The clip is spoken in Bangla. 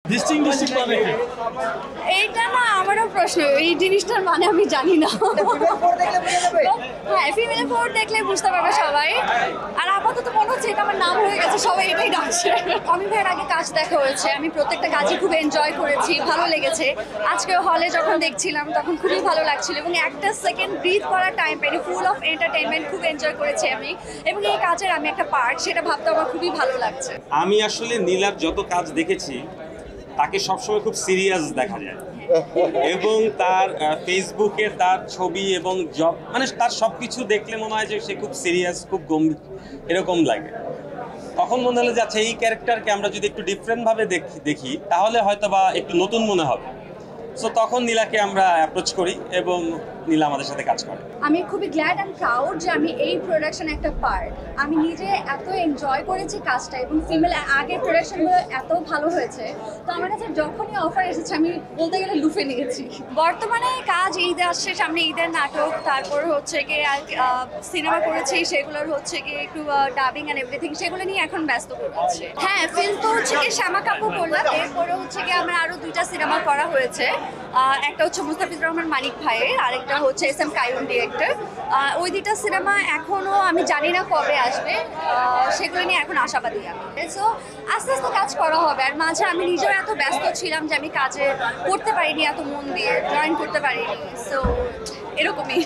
ডিস্টিংগুইশিং মানে কি? এইটা না আমারও প্রশ্ন, এই জিনিসটার মানে আমি জানি না। হ্যাঁ, ফিমেল ফোর্ট দেখলে বুঝতে পারবে সবাই। আর আপাতত মনে হচ্ছে এটা আমার নাম হয়ে গেছে, সবাই এটাই ডাকছে। আমি ভাইয়ের আগে কাজ দেখা হয়েছে, আমি প্রত্যেকটা কাজই খুব এনজয় করেছি, ভালো লেগেছে। আজকে হলে যখন দেখছিলাম তখন খুবই ভালো লাগছিল এবং একটা সেকেন্ড ব্রিথ করার টাইম পাইনি, ফুল অফ এন্টারটেইনমেন্ট, খুব এনজয় করেছি আমি। এবং এই কাজের আমি একটা পার্ট, সেটা ভাবতে আমার খুবই ভালো লাগছে। আমি আসলে নীলার যত কাজ দেখেছি তাকে সবসময় খুব সিরিয়াস দেখা যায় এবং তার ফেসবুকে তার ছবি এবং জব মানে তার সব কিছু দেখলে মনে হয় যে সে খুব সিরিয়াস, খুব গম্ভীর এরকম লাগে। তখন মনে হলো যে আচ্ছা এই ক্যারেক্টারকে আমরা যদি একটু ডিফারেন্টভাবে দেখি তাহলে হয়তো বা একটু নতুন মনে হবে। সো তখন নীলাকে আমরা অ্যাপ্রোচ করি এবং নীলা আমাদের সাথে কাজ করে। আমি খুবই গ্ল্যাড অ্যান্ড প্রাউড যে আমি এই প্রোডাকশনে একটা পার্ট। আমি নিজে এত এনজয় করেছি কাজটা এবং ফিমেল আগের প্রোডাকশনগুলো এত ভালো হয়েছে, তো আমার কাছে যখনই অফার এসেছে আমি বলতে গেলে লুফে নিয়েছি। বর্তমানে কাজ ঈদ আসছে সামনে, ঈদের নাটক, তারপর হচ্ছে গিয়ে সিনেমা করেছি, সেগুলোর হচ্ছে গিয়ে একটু ডাবিং অ্যান্ড এভরিথিং, সেগুলো নিয়ে এখন ব্যস্ত হচ্ছে। হ্যাঁ, ফিল্ম তো হচ্ছে গিয়ে শ্যামা কাপুর করলাম, এরপরে হচ্ছে গিয়ে আমার আরও 2টা সিনেমা করা হয়েছে। একটা হচ্ছে মুস্তাফিজুর রহমান মানিক ভাইয়ের, আরেকটা হচ্ছে SM কাইয়ুম ডিরেক্টর। ওই 2টা সিনেমা এখনও আমি জানি না কবে আসবে, সেগুলো নিয়ে এখন আশাবাদী আমি। সো আস্তে আস্তে কাজ করা হবে। আর মাঝে আমি নিজেও এত ব্যস্ত ছিলাম যে আমি কাজে করতে পারিনি, এত মন দিয়ে জয়েন করতে পারিনি। সো এরকমই।